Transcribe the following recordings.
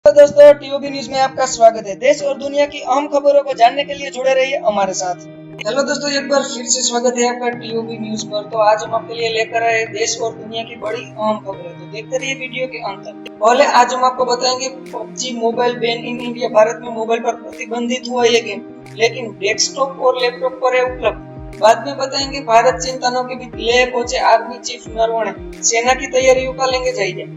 तो दोस्तों टीओबी न्यूज में आपका स्वागत है। देश और दुनिया की अहम खबरों को जानने के लिए जुड़े रहिए हमारे साथ। हेलो दोस्तों, एक बार फिर से स्वागत है आपका टीओबी न्यूज पर। तो आज हम आपके लिए लेकर आए देश और दुनिया की बड़ी अहम खबरें। तो देखते रहिए वीडियो के अंत तक। पहले आज हम आपको बताएंगे PUBG mobile ban in India. Bharat में मोबाइल पर प्रतिबंधित हुआ ये गेम, लेकिन डेस्कटॉप और लैपटॉप पर है उपलब्ध। बाद में बताएंगे भारत चीन तनाव के बीच लेह पहुंचे आर्मी चीफ नरवणे, सेना की तैयारियों का लेंगे जायजा।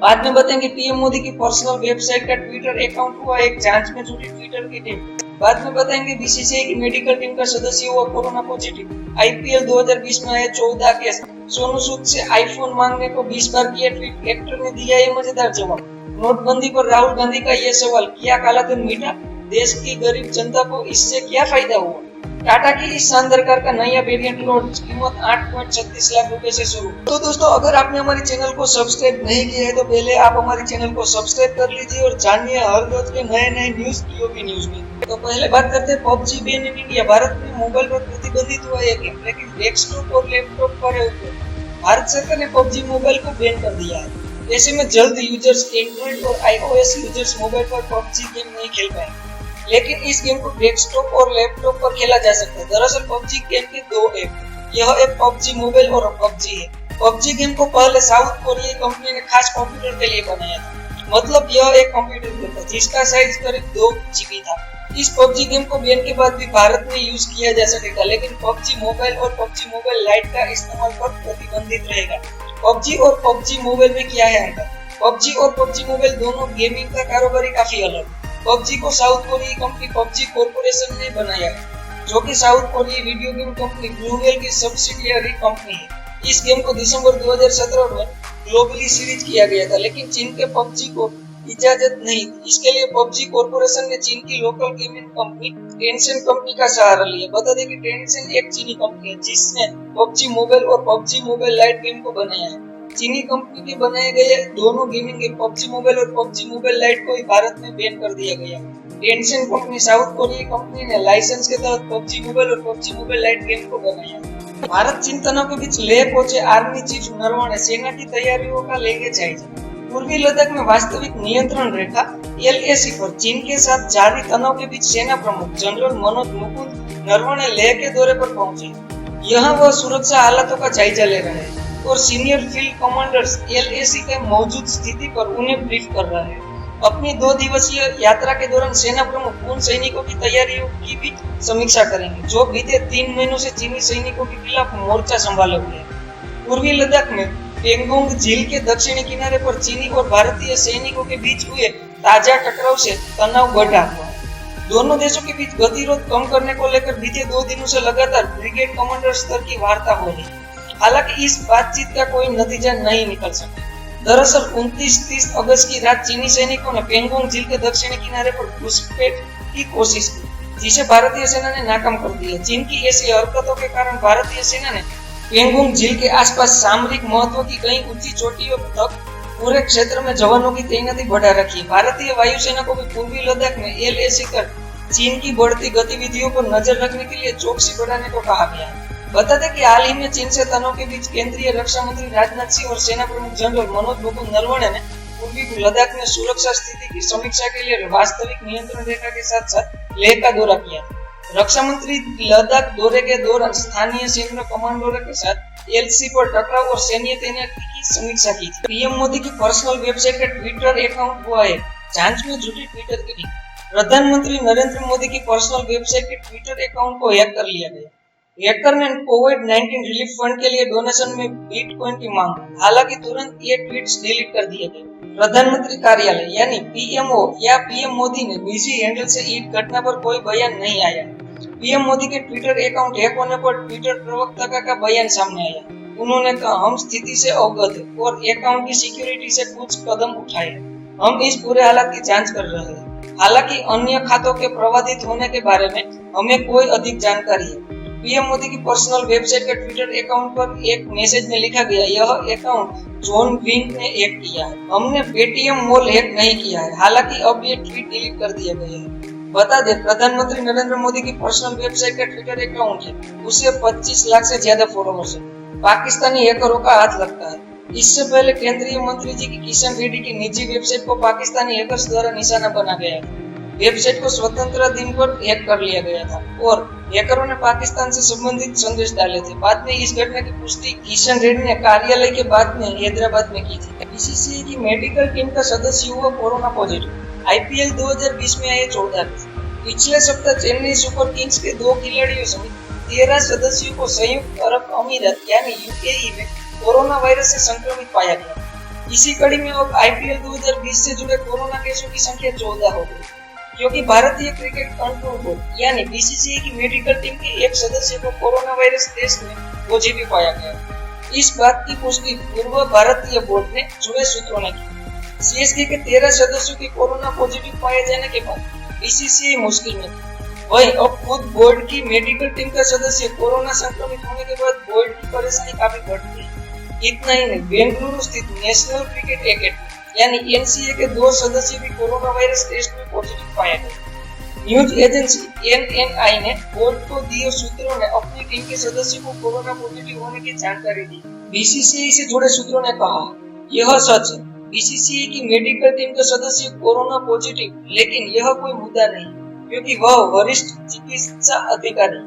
बाद में बताएंगे पीएम मोदी की पर्सनल वेबसाइट का ट्विटर अकाउंट हुआ एक जांच में जुटी ट्विटर की टीम। बाद में बताएंगे बीसीसीआई की मेडिकल टीम का सदस्य हुआ कोरोना पॉजिटिव। आईपीएल 2020 में आए 14 केस। सोनू सूद से आईफोन मांगने को 20 बार किया ट्वीट, एक्टर ने दिया ये मजेदार जवाब। नोटबंदी पर राहुल गांधी का ये सवाल, क्या काला धन मीठा? देश की गरीब जनता को इससे क्या फायदा हुआ? टाटा की इस शानदार कार का नया वेरिएंट लॉन्च, कीमत 8.36 लाख रुपए से शुरू। तो दोस्तों, अगर आपने हमारे चैनल को सब्सक्राइब नहीं किया है तो पहले आप हमारे चैनल को सब्सक्राइब कर लीजिए और जानिए हर रोज के नए नए न्यूज टीओबी न्यूज में। तो पहले बात करते हैं PUBG ban in India. Bharat में मोबाइल पर प्रतिबंधित हुआ है गेम, लेकिन डेस्कटॉप और लैपटॉप पर है उपलब्ध। भारत सरकार ने पबजी मोबाइल को बैन कर दिया है। ऐसे में जल्द यूजर्स एंड्रॉइड और आईओएस यूजर्स मोबाइल पर पबजी गेम नहीं खेल पाएंगे, लेकिन इस गेम को डेस्कटॉप और लैपटॉप पर खेला जा सकता है। दरअसल पबजी गेम के दो ऐप, यह ऐप पबजी मोबाइल और पबजी है। पबजी गेम को पहले साउथ कोरियाई कंपनी ने खास कंप्यूटर के लिए बनाया था। मतलब यह एक कंप्यूटर गेम था जिसका साइज करीब 2 GB था। इस पबजी गेम को बैन के बाद भी भारत में यूज किया जा सकेगा, लेकिन पबजी मोबाइल और पबजी मोबाइल लाइट का इस्तेमाल पर प्रतिबंधित रहेगा। पबजी और पबजी मोबाइल में क्या है अंतर? पबजी और पबजी मोबाइल दोनों गेमिंग का कारोबारी काफी अलग है। पबजी को साउथ कोरियाई कंपनी पबजी कॉर्पोरेशन ने बनाया है, जो कि साउथ कोरियाई वीडियो गेम कंपनी ब्लूवेल की सब्सिडियरी कंपनी है। इस गेम को दिसंबर 2017 में ग्लोबली सीरीज किया गया था, लेकिन चीन के पबजी को इजाजत नहीं थी। इसके लिए पबजी कॉर्पोरेशन ने चीन की local gaming company Tencent company का सहारा लिया। बता दें कि टेंसेंट एक चीनी कंपनी है जिसने पबजी मोबाइल और पबजी मोबाइल लाइट गेम को बनाया है। चीनी कंपनी के बनाए गए दोनों गेमिंग गेम पबजी मोबाइल और पबजी मोबाइल लाइट को भारत में बैन कर दिया गया। टेंसेंट कंपनी साउथ कोरियाई कंपनी ने लाइसेंस के तहत पबजी मोबाइल और पबजी मोबाइल लाइट गेम को बनाया। भारत चीन तनाव के बीच लेह पहुंचे आर्मी चीफ नरवणे, सेना की तैयारियों का लेंगे जायजा। पूर्वी लद्दाख में वास्तविक नियंत्रण रेखा LAC पर चीन के साथ जारी तनाव के बीच सेना प्रमुख जनरल मनोज मुकुंद नरवणे लेह के दौरे पर पहुंचे। यहाँ वह सुरक्षा हालातों का जायजा ले रहे हैं और सीनियर फील्ड कमांडर्स LAC के मौजूद स्थिति पर उन्हें ब्रीफ कर रहे हैं। अपनी 2 दिवसीय यात्रा के दौरान सेना प्रमुख उन सैनिकों की तैयारियों की भी समीक्षा करेंगे जो बीते 3 महीनों से चीनी सैनिकों के खिलाफ मोर्चा संभाले हुए हैं। पूर्वी लद्दाख में पेंगोंग झील के दक्षिणी किनारे पर चीनी और भारतीय सैनिकों के बीच हुए ताजा टकराव से तनाव बढ़ा हुआ है। दोनों देशों के बीच गतिरोध कम करने को लेकर बीते 2 दिनों से लगातार ब्रिगेड कमांडर स्तर की वार्ता हो रही है। हालांकि इस बातचीत का कोई नतीजा नहीं निकल सका। दरअसल 29-30 अगस्त की रात चीनी सैनिकों ने पेंगोंग झील के दक्षिणी किनारे पर घुसपैठ की कोशिश की, जिसे भारतीय सेना ने नाकाम कर दिया। चीन की ऐसी हरकतों के कारण भारतीय सेना ने पेंगोंग झील के आसपास सामरिक महत्व की कई ऊंची चोटियों तक पूरे क्षेत्र में जवानों की तैनाती बढ़ा रखी है। भारतीय वायुसेना को भी पूर्वी लद्दाख में LAC कर चीन की बढ़ती गतिविधियों पर नजर रखने के लिए चौकसी बढ़ाने को कहा गया है। बता दें कि हाल ही में चीन से तनाव के बीच केंद्रीय रक्षा मंत्री राजनाथ सिंह और सेना प्रमुख जनरल मनोज मुकुंद नरवणे ने पूर्वी लद्दाख में सुरक्षा स्थिति की समीक्षा के लिए वास्तविक नियंत्रण रेखा के साथ साथ लेह का दौरा किया था। रक्षा मंत्री लद्दाख दौरे के दौरान स्थानीय सैन्य कमांडरों के साथ LAC पर टकराव और सैन्य तैनाती की समीक्षा की थी। पीएम मोदी की पर्सनल वेबसाइट का ट्विटर अकाउंट हुआ है जांच में जुटी ट्विटर की टीम। प्रधानमंत्री नरेंद्र मोदी की पर्सनल वेबसाइट के ट्विटर अकाउंट को हैक कर लिया गया। हैकर ने कोविड-19 रिलीफ फंड के लिए डोनेशन में बिटकॉइन की मांग, हालांकि तुरंत ये ट्वीट्स डिलीट कर दिए गए। प्रधानमंत्री कार्यालय यानी PMO या PM मोदी ने निजी हैंडल से इस घटना पर कोई बयान नहीं आया। PM मोदी के ट्विटर अकाउंट हैक होने पर ट्विटर प्रवक्ता का बयान सामने आया। उन्होंने कहा, हम स्थिति से अवगत हैं और अकाउंट की सिक्योरिटी से कुछ कदम उठाए। हम इस पूरे हालात की जांच कर रहे हैं। हालांकि अन्य खातों के प्रभावित होने के बारे में हमें कोई अधिक जानकारी है। पीएम मोदी की पर्सनल वेबसाइट के ट्विटर अकाउंट पर एक मैसेज में लिखा गया, यह अकाउंट जॉन विंग ने हैक किया है। हमने पेटीएम मॉल हैक नहीं किया है। हालांकि अब ये ट्वीट डिलीट कर दिया गया है। बता दें, प्रधानमंत्री नरेंद्र मोदी की पर्सनल वेबसाइट का ट्विटर अकाउंट है, उसे 25 लाख से ज्यादा फॉलोअर्स है। पाकिस्तानी हैकरों का हाथ लगता है। इससे पहले केंद्रीय मंत्री जी की किशन रेड्डी की निजी वेबसाइट को पाकिस्तानी हैकर्स द्वारा निशाना बना गया था। वेबसाइट को स्वतंत्रता दिन पर हैक कर लिया गया था और हैकरों ने पाकिस्तान से संबंधित संदेश डाले थे। बाद में इस घटना की पुष्टि किशन रेड्डी ने कार्यालय के बाद में हैदराबाद में की थी। बीसीसीआई की मेडिकल टीम का सदस्य हुआ कोरोना पॉजिटिव। आईपीएल 2020 में आए 14। पिछले सप्ताह चेन्नई सुपर किंग्स के 2 खिलाड़ियों समेत 13 सदस्यों को संयुक्त अरब अमीरात यानी यूएई में कोरोना वायरस से संक्रमित पाया गया। इसी कड़ी में अब आईपीएल 2020 से जुड़े कोरोना केसों की संख्या 14 हो गई, क्योंकि भारतीय क्रिकेट कंट्रोल बोर्ड यानी बीसीसीआई की मेडिकल टीम के एक सदस्य को कोरोना वायरस टेस्ट में पॉजिटिव पाया गया। इस बात की पुष्टि पूर्व भारतीय बोर्ड ने जुड़े सूत्रों ने की। सीएसके के 13 सदस्यों के कोरोना पॉजिटिव पाए जाने के बाद बीसीसीआई मुश्किल में थी। वहीं अब खुद बोर्ड की मेडिकल टीम का सदस्य कोरोना संक्रमित होने के बाद बोर्ड की परेशानी काफी बढ़ गई। इतना ही नहीं, बेंगलुरु स्थित नेशनल क्रिकेट एकेडमी यानी एनसीए के 2 सदस्य भी कोरोना वायरस टेस्ट में पॉजिटिव पाए गए। न्यूज एजेंसी एनएनआई ने बोर्ड को दिए सूत्रों ने अपनी टीम के सदस्य को कोरोना पॉजिटिव होने की जानकारी दी। बीसीसीआई से जुड़े सूत्रों ने कहा, यह सच है, बीसीसीआई की मेडिकल टीम का सदस्य कोरोना पॉजिटिव, लेकिन यह कोई मुद्दा नहीं, क्योंकि वह वरिष्ठ चिकित्सा अधिकारी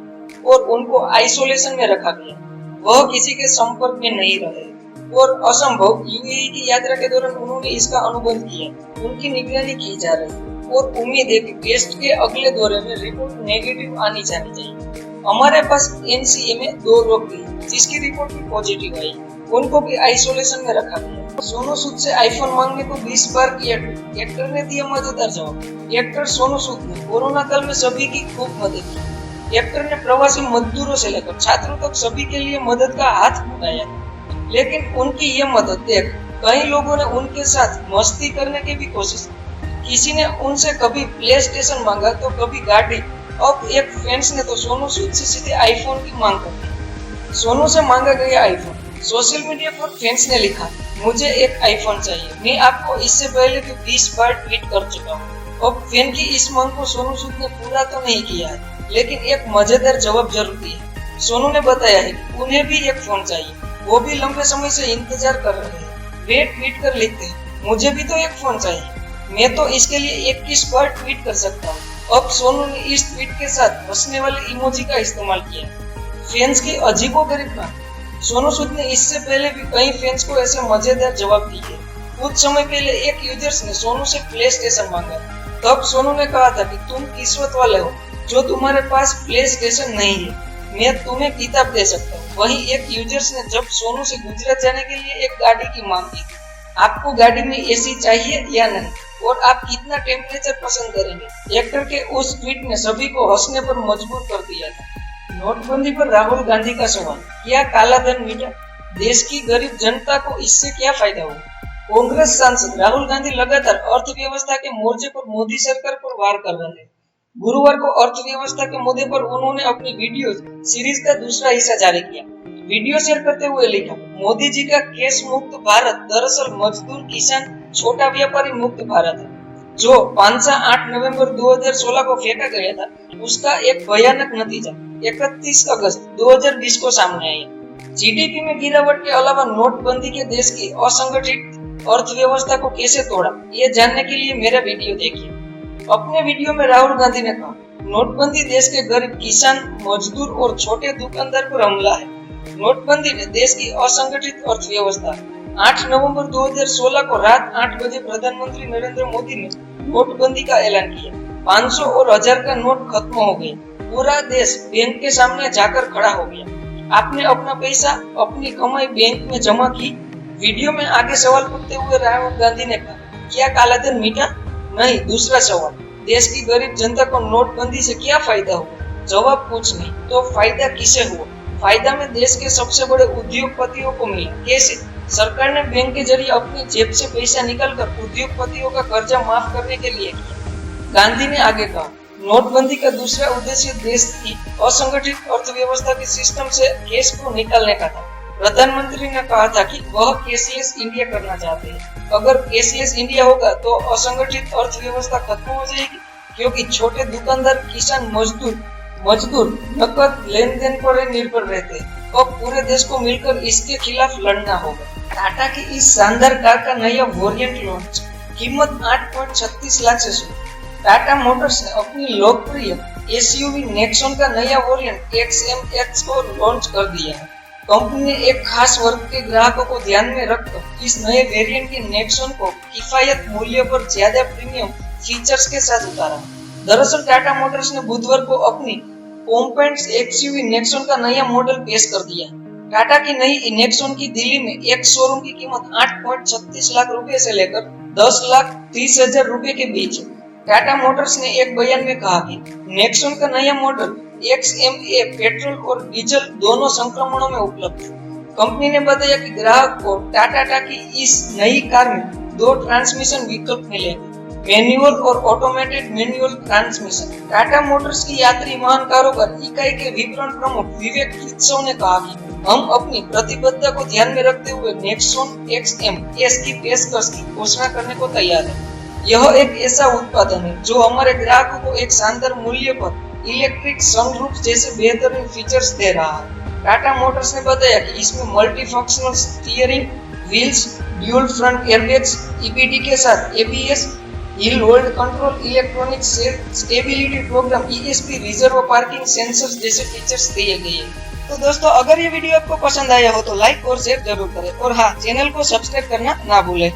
और उनको आइसोलेशन में रखा गया। वह किसी के संपर्क में नहीं रहे और असंभव यूएई की यात्रा के दौरान उन्होंने इसका अनुबंध किया। उनकी निगरानी की जा रही और उम्मीद है कि टेस्ट के अगले दौरे में रिपोर्ट नेगेटिव आनी जानी चाहिए। हमारे पास एनसीए में 2 रोगी जिसकी रिपोर्ट भी पॉजिटिव आई, उनको भी आइसोलेशन में रखा गया। सोनू सूद से आईफोन मांगने को 20 बार किया ट्वीट, एक्टर ने दिया मजेदार जवाब। एक्टर सोनू सूद ने कोरोना काल में सभी की खूब मदद की। एक्टर ने प्रवासी मजदूरों से लेकर छात्रों तक सभी के लिए मदद का हाथ बढ़ाया, लेकिन उनकी ये मदद देख कई लोगों ने उनके साथ मस्ती करने की भी कोशिश की। किसी ने उनसे कभी प्ले स्टेशन मांगा तो कभी गाड़ी। अब एक फैंस ने तो सोनू सूद से सीधे आईफोन की मांग कर दी। सोनू से मांगा गया आईफोन। सोशल मीडिया पर फैंस ने लिखा, मुझे एक आईफोन चाहिए। मैं आपको इससे पहले भी 20 बार ट्वीट कर चुका हूँ। अब फैन की इस मांग को सोनू सूद ने पूरा तो नहीं किया है, लेकिन एक मजेदार जवाब जरूर दिया। सोनू ने बताया है कि उन्हें भी एक फोन चाहिए, वो भी लंबे समय से इंतजार कर रहे हैं। वे ट्वीट कर लिखते हैं, मुझे भी तो एक फोन चाहिए, मैं तो इसके लिए 21 बार ट्वीट कर सकता हूँ। अब सोनू ने इस ट्वीट के साथ हंसने वाले इमोजी का इस्तेमाल किया। फैंस की अजीबोगरीब बात। सोनू सूद ने इससे पहले भी कई फैंस को ऐसे मजेदार जवाब दिए। कुछ समय पहले एक यूजर्स ने सोनू से प्ले स्टेशन मांगा, तब सोनू ने कहा था कि तुम किस्मत वाले हो जो तुम्हारे पास प्ले स्टेशन नहीं है, मैं तुम्हें किताब दे सकता हूँ। वहीं एक यूजर्स ने जब सोनू से गुजरात जाने के लिए एक गाड़ी की मांग की, आपको गाड़ी में एसी चाहिए या नहीं और आप कितना टेम्परेचर पसंद करेंगे। एक्टर के उस ट्वीट ने सभी को हंसने पर मजबूर कर दिया था। नोटबंदी पर राहुल गांधी का सवाल, क्या काला धन मिटा? देश की गरीब जनता को इससे क्या फायदा हुआ? कांग्रेस सांसद राहुल गांधी लगातार अर्थव्यवस्था के मोर्चे पर मोदी सरकार पर वार कर रहे हैं। गुरुवार को अर्थव्यवस्था के मुद्दे पर उन्होंने अपनी वीडियो सीरीज का दूसरा हिस्सा जारी किया। वीडियो शेयर करते हुए लिखा, मोदी जी का कैश मुक्त भारत दरअसल मजदूर, किसान, छोटा व्यापारी मुक्त भारत है, जो 508 नवंबर 2016 को फेंका गया था। उसका एक भयानक नतीजा 31 अगस्त 2020 को सामने आया। जीडीपी में गिरावट के अलावा नोटबंदी के देश की असंगठित अर्थव्यवस्था को कैसे तोड़ा, ये जानने के लिए मेरा वीडियो देखिए। अपने वीडियो में राहुल गांधी ने कहा, नोटबंदी देश के गरीब, किसान, मजदूर और छोटे दुकानदार पर हमला है। नोटबंदी ने देश की असंगठित अर्थव्यवस्था। 8 नवंबर 2016 को रात 8 बजे प्रधानमंत्री नरेंद्र मोदी ने नोटबंदी का ऐलान किया। 500 और 1000 का नोट खत्म हो गए। पूरा देश बैंक के सामने जाकर खड़ा हो गया। आपने अपना पैसा, अपनी कमाई बैंक में जमा की। वीडियो में आगे सवाल पूछते हुए राहुल गांधी ने कहा, क्या काला धन मिटा? नहीं। दूसरा सवाल, देश की गरीब जनता को नोटबंदी से क्या फायदा हुआ? जवाब कुछ नहीं। तो फायदा किसे हुआ? फायदा में देश के सबसे बड़े उद्योगपतियों को मिला। कैसे? सरकार ने बैंक के जरिए अपनी जेब से पैसा निकालकर उद्योगपतियों का कर्जा माफ करने के लिए किया। गांधी ने आगे कहा, नोटबंदी का दूसरा उद्देश्य देश की असंगठित अर्थव्यवस्था के सिस्टम से कैश को निकालने का था। प्रधानमंत्री ने कहा था कि वह कैशलेस इंडिया करना चाहते हैं। अगर कैशलेस इंडिया होगा तो असंगठित अर्थव्यवस्था खत्म हो जाएगी, क्योंकि छोटे दुकानदार, किसान, मजदूर नकद लेन देन पर निर्भर रहते हैं। अब पूरे देश को मिलकर इसके खिलाफ लड़ना होगा। टाटा की इस शानदार कार का नया वेरिएंट लॉन्च, कीमत 8.36 लाख से शुरू। टाटा मोटर्स ने अपनी लोकप्रिय एसयूवी नेक्सॉन का नया वेरिएंट XMX को लॉन्च कर दिया है। कंपनी ने एक खास वर्ग के ग्राहकों को ध्यान में रखकर इस नए वेरिएंट के नेक्सॉन को किफायत मूल्य पर ज्यादा प्रीमियम फीचर्स के साथ उतारा। दरअसल टाटा मोटर्स ने बुधवार को अपनी कॉम्पैक्ट एक्सयूवी नेक्सॉन का नया मॉडल पेश कर दिया। टाटा की नई नेक्सॉन की दिल्ली में एक शोरूम की कीमत 8.36 लाख रुपए से लेकर 10,30,000 रुपए के बीच है। टाटा मोटर्स ने एक बयान में कहा कि नेक्सॉन का नया मॉडल XMA पेट्रोल और डीजल दोनों संस्करणों में उपलब्ध है। कंपनी ने बताया कि ग्राहक को टाटा की इस नई कार में 2 ट्रांसमिशन विकल्प मिलेंगे, मैनुअल और automated manual transmission. Tata Motors की यात्री वाहन कारोबार इकाई के विपणन प्रमुख विवेक फित्सो ने कहा कि हम अपनी प्रतिबद्धता को ध्यान में रखते हुए नेक्सॉन XMS की पेशकश की घोषणा करने को तैयार है। यह एक ऐसा उत्पादन है जो हमारे ग्राहकों को एक शानदार मूल्य पर इलेक्ट्रिक सनरूफ जैसे बेहतरीन फीचर्स दे रहा है। टाटा मोटर्स ने बताया कि इसमें multi functional steering wheels, dual front airbags, EBD के साथ ABS, hill hold control, electronic stability programme, ESP, reserve parking sensors जैसे फीचर्स दिए गए हैं। तो दोस्तों, अगर ये वीडियो आपको पसंद आया हो तो लाइक और शेयर जरूर करें और हाँ, चैनल को सब्सक्राइब करना ना भूलें।